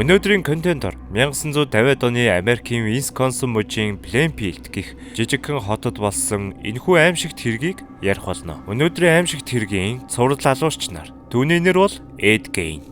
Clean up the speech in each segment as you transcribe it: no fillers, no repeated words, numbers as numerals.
Өнөөдрийн контентоор 1950-ад оны Америкийн Висконсин мужийн Плейнфилд гэх жижигхэн хотод болсон энэхүү аимшигт хэргийг ярих болно. Өнөөдрийн аимшигт хэргийн цуврал алуурч нар. Түүний нэр бол Эд Гейн.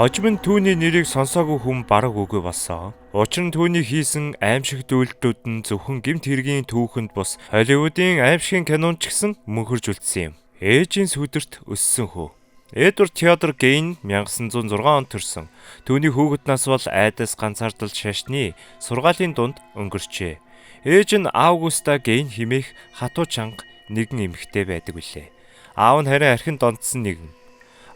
Хожим нь түүний нэрийг сонсоогүй хүн бараг үгүй болсон. Учир нь түүний хийсэн аимшигт үйлдэлүүд нь зөвхөн гэмт хэргийн түүхэнд бус Холливуудын аимшигын кинонд ч гэсэн мөнхөрж үлдсэн юм. Ээжийн сүдэрт өссөн хүү. Эдвард Теодор Гейн 1906 онд төрсөн. Түүний хүүхэд нас бол айдас ганцаардал шашны сургаалын дунд өнгөрчээ. Ээж нь Аугуста Гейн хэмээх хатуу чанга нэгэн эмэгтэй байдаг билээ. Аав нь харин архин донтсон нэгэн.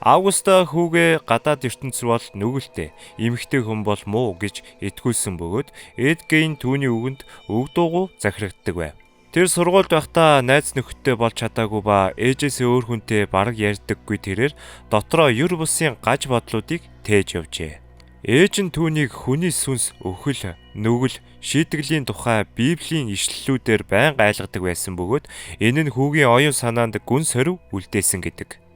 Аугуста хүүгээ гадаад ертөнц рүү бол нүгэлтэй, эмэгтэй хүн бол муу гэж итгүүлсэн бөгөөд Эд Гейн түүний үгэнд үг дуугүй захирагддаг байв. Тэр сургуульд байхдаа найз нөхөдтэй болж чадаагүй ба ээжээсээ өөр хүнтэй бараг ярьдаггүй тэрээр дотроо юр бусын гаж бодлуудыг тээж явжээ. Ээж нь түүнийг хүний сүнс, өхөл, нүгэл, шийтгэлийн тухай Библийн ишлэлүүдээр байнга айлгадаг байсан бөгөөд энэ нь хүүгийн оюун санаанд гүн сорив үлдээсэн гэдэг.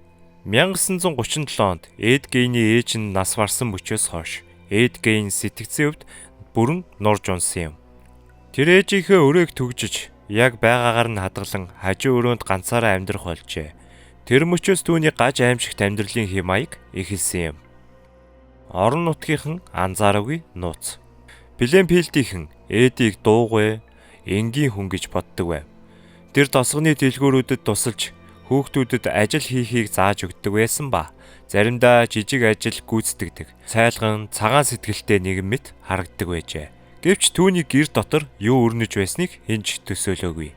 1937 онд Эд Гейний ээж нь нас барсан мөчөөс хойш Эд Гейн сэтгцийн хувьд бүрэн нурж унсан юм. Тэр ээжийнхээ өрөөг түгжиж яг байгаагаар нь хадгалан хажуу өрөөнд ганцаараа амьдрах болжээ. Тэр мөчөөс түүний гаж аимшигт амьдралын хэм маяг эхэлсэн юм. Орон нутгийнхан анзаараагүй нууц. Плейнфилдийнхэн Эдийг дуугүй, энгийн хүн гэж боддог байв. Тэр тосгоны дэлгүүрүүдэд тусалж хүүхдүүдэд ажил хийхийг зааж өгдөг байсан ба заримдаа жижиг ажил гүйцэтгэдэг, цайлган, цагаан сэтгэлтэй нэгэн мэт харагддаг байжээ. Гэвч түүний гэр дотор юу өрнөж байсныг хэн ч төсөөлөөгүй.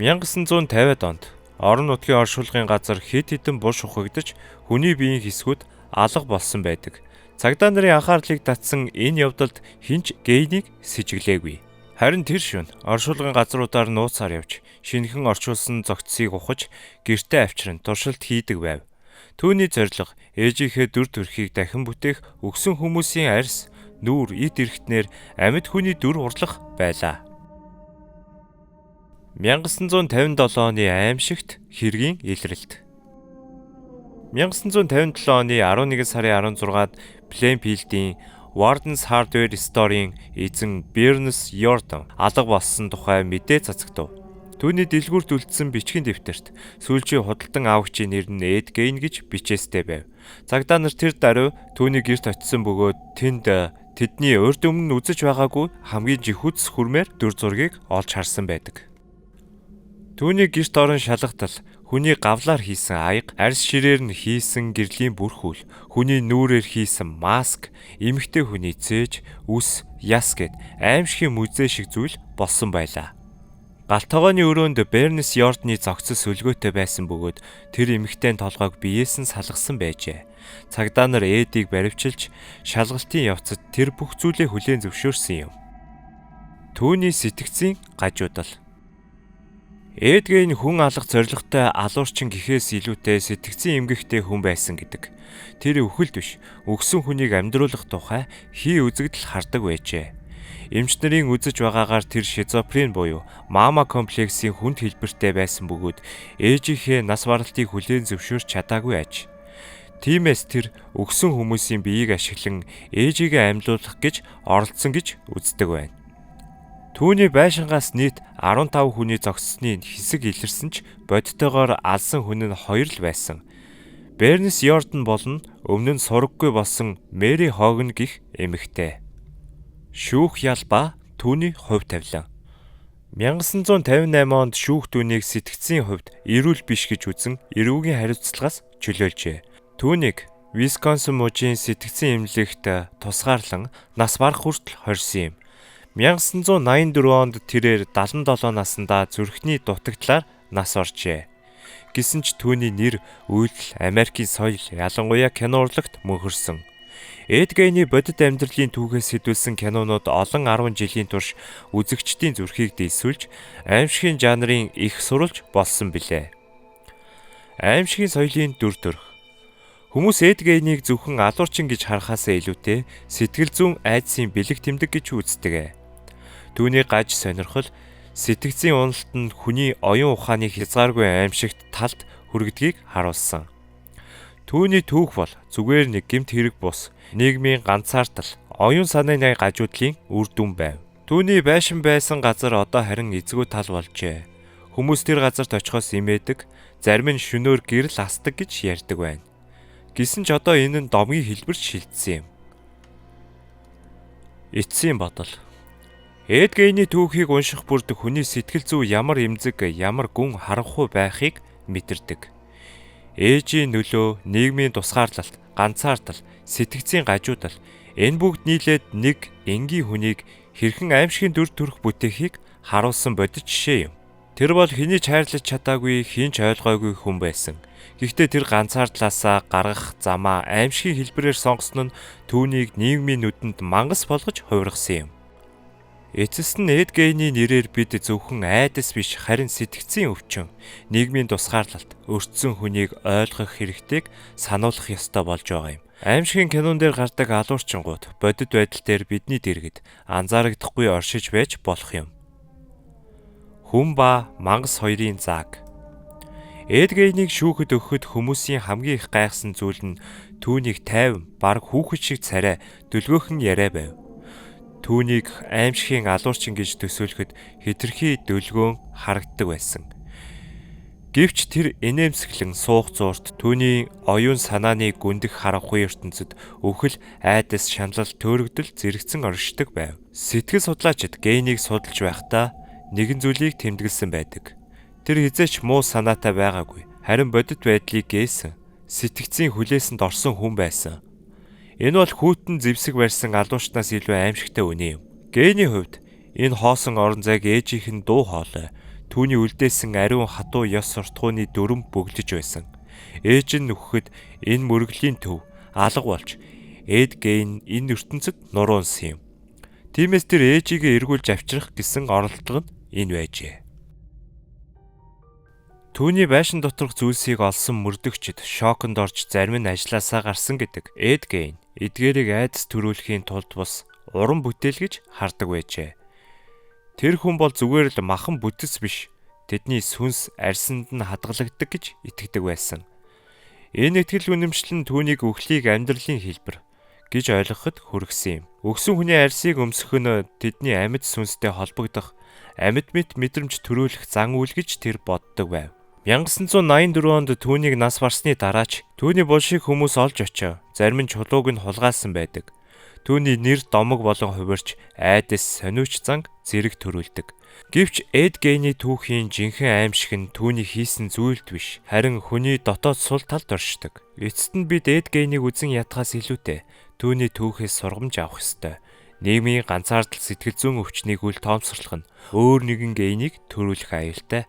1950-ад онд орон нутгийн оршуулгын газар хэд хэдэн буш ухагдж хүний биеийн хэсгүүд алга болсон байдаг. Цагдаа нарын анхаарлыг татсан энэ явдалд хэн ч Гейнийг сэжиглээгүй. Харин тэр шөнө оршуулгын газруудаар нууцаар явж шинэхэн орчуулсан зогцсыг ухаж гэртээ авчран туршилт хийдэг байв. Түүний зорилго ээжийнхээ дүр төрхийг дахин бүтээх, өгсөн хүмүүсийн арьс, нүүр, эд эрхтнэр амьд хүний дүр урлах байлаа. 1957 оны аимшигт хэргийн илрэлт. 1957 оны 11 сарын 16-нд Плейнфилдийн Warden's Hardware Store-ийн эзэн Бернс Йордан алга болсон тухай мэдээ цацагдав. Түүний дэлгүүрт үлдсэн бичгийн дэвтэрт сүүлчийн худалдан авагчийн нэр нь Эд Гейн гэж бичээстэй байв. Цагдаа нар тэр даруй түүний гэрт очисон бөгөөд тэдний урд өмнө үзэж байгаагүй хамгийн жихүүц хүрмээр дүр зургийг олж харсан байдаг. Түүний гэрт орон шалгалтал, хүний гавлаар хийсэн аяга, арьс ширээр нь хийсэн гэрлийн бүрхүүл, хүний нүүрээр хийсэн маск, эмэгтэй хүний цээж, үс, яс гэд аимшигын музей шиг зүйл болсон байлаа. Галт тогооны өрөөнд Бернс Йордны зогцос сүлгөөтэй байсан бөгөөд тэр эмэгтэйн толгойг биеэс нь салгасан байжээ. Цагдаа нар Эдийг баривчилж шалгалтын явцад тэр бүх зүйлээ хүлээн зөвшөөрсөн юм. Түүний сэтгцийн гажуудал. Эд Гейн хүн алах зорилготой алуурчин гэхээс илүүтэй сэтгцийн эмгэгтэй хүн байсан гэдэг. Тэр өхөлд биш, өгсөн хүнийг амьдруулах тухай хий үзэгдэл хардаг байжээ. Эмч нарын үзэж байгаагаар тэр шизофрен буюу мама комплексийн хүнд хэлбэртэй байсан бөгөөд ээжийнхээ нас баралтыг хүлээн зөвшөөрч чадаагүй аж. Тиймээс тэр өгсөн хүмүүсийн биеийг ашиглан ээжигээ амьлуулах гэж оролдсон гэж үздэг байна. Түүний байшингаас нийт 15 хүний зогссны хэсэг илэрсэн ч бодтойгоор алсан хүн нь 2 л байсан. Бернс Йордан болон өмнө нь сураггүй болсон Мэри Хогн гэх эмэгтэй. Шүүх ял ба түүний хувь тавилан. 1958 онд шүүх түүнийг сэтгцийн хувьд эрүүл биш гэж үзэн эрүүгийн хариуцлагаас чөлөөлжээ. Түүнийг Висконсин мужийн сэтгцийн эмнэлэгт тусгаарлан нас барах хүртэл хорьсон юм. 1984 онд тэрээр 77 наснда зүрхний дутагдлаар нас оржээ. Гэсэн ч түүний нэр, үйлдэл, Америкийн соёл, ялангуяа кино урлагт мөнхөрсөн. Эд Гейний бодит амьдралын түүхээс сэдвүүлсэн кинонууд олон 10 жилийн турш үзэгчдийн зүрхийг дэвсүүлж, аимшигын жанрын их сурвалж болсон билээ. Аимшигын соёлын дүр төрх. Хүмүүс Эд Гейнийг зөвхөн алуурчин гэж харахаасаа илүүтэй сэтгэл зүйн айдсын бэлэг тэмдэг гэж үздэг. Түүний гаж сонирхол сэтгцийн уналт нь хүний оюун ухааны хязгааргүй аимшигт талд хүргдгийг харуулсан. Түүний түүх бол зүгээр нэг гэмт хэрэг бус, нийгмийн ганцаардал, оюун санааны гажуудлын үр дүн байв. Түүний байшин байсан газар одоо харин эзгүй тал болжээ. Хүмүүс тэр газарт очихоос имээдэг, зарим нь шөнөөр гэрэл асдаг гэж ярьдаг байна. Гэсэн ч одоо энэ нь домгийн хэлбэрт шилжсэн юм. Эцсийн бодол. Эд Гейний түүхийг унших бүрд хүний сэтгэл зүй ямар эмзэг, ямар гүн харанхуй байхыг мэдэрдэг. Ээжийн нөлөө, нийгмийн тусгаарлалт, ганцаардал, сэтгцийн гажуудал энэ бүгд нийлээд нэг энгийн хүнийг хэрхэн аимшигын дүр төрх бүтээхийг харуулсан бодит жишээ юм. Тэр бол хэний ч хайрлаж чадаагүй, хийн ч ойлгоогүй хүн байсан. Гэхдээ тэр ганцаардлаасаа гаргах замаа аимшигын хэлбэрээр сонгосон нь түүнийг нийгмийн нүдэнд мангас болгож хувиргасан юм. Эцэст нь Эд Гейний нэрээр бид зөвхөн айдас биш, харин сэтгцийн өвчин, нийгмийн тусгаарлалт, өртсөн хүнийг ойлгох хэрэгтэйг сануулах ёстой болж байгаа юм. Аимшигын кинон дээр гардаг алуурчингууд бодит байдал дээр бидний дэргэд анзаарагдахгүй оршиж байж болох юм. Хүн ба мангас хоёрын зааг. Эд Гейнийг шүүхэд өгөхөд хүмүүсийн хамгийн их гайхсан зүйл нь түүнийг тайван, бараг хүүхэд шиг царай, дөлгөөхөн яриа байв. Түүнийг аимшигын алуурчин гэж төсөөлөхөд хэтэрхий дөлгөөн харагддаг байсан. Гэвч тэр инээмсэглэн суух зуурт түүний оюун санааны гүндэх харанхуй ертөнцид өвхөл айдас шаналл төөрөгдөл зэрэгцэн оршдог байв. Сэтгэл судлаачид Гейнийг судалж байхдаа нэгэн зүйлийг тэмдэглэсэн байдаг. Тэр хизээч муу санаатай байгаагүй. Харин бодит байдлыг гээсэн, сэтгцийн хүлээсэнд орсон хүн байсан. Энэ бол хүйтэн зэвсэг барьсан алуучнаас илүү аимшигтай үнэ юм. Гейний хувьд энэ хоосон орон зайг ээжийнх нь дуу хоолой, түүний үлдээсэн ариун хатуу ёс суртахууны дүрм бөглөж байсан. Ээж нь нөхөд энэ мөргөлийн төв алга болж Эд Гейн энэ ертөнцид нуруунсан юм. Тиймээс тэр ээжигээ эргүүлж авчрах гэсэн оролдлого нь энэ байжээ. Түүний байшин доторх зүйлсийг олсон мөрдөгчд шоконд орж зарим нь ажилласаа гарсан гэдэг. Эд Гейн эдгээрийг айдас төрүүлэхийн тулд бас уран бүтээл гэж хардаг байжээ. Тэр хүн бол зүгээр л махан бүтэц биш, тэдний сүнс арьсанд нь хадгалагддаг гэж итгэдэг байсан. Энэ итгэл үнэмшил нь түүнийг үхлийг амьдралын хэлбэр гэж ойлгоход хүргэсэн юм. Өгсөн хүний арьсыг өмсөх нь тэдний амьд сүнстэй холбогдох, амьд мэд мэдрэмж төрүүлэх зан үйл гэж тэр боддог байв. 1984 онд түүнийг нас барсны дараач түүний булшиг хүмүүс олж очив. Зарим нь чулууг нь хулгайлсан байдаг. Түүний нэр домог болон хувирч айдас сониуч занг зэрэг төрүүлдэг. Гэвч Эд Гейний түүхийн жинхэнэ аимшиг нь түүний хийсэн зүйлд биш, харин хүний дотоод сул талд оршдог. Эцэст нь бид Эд Гейнийг үзен ятгахаас илүүтэй түүний түүхээс сургамж авах ёстой. Нийгмийн ганцаардал сэтгэл зүйн өвчнийг үл тоомсорлох нь өөр нэгэн Гейнийг төрүүлэх аюултай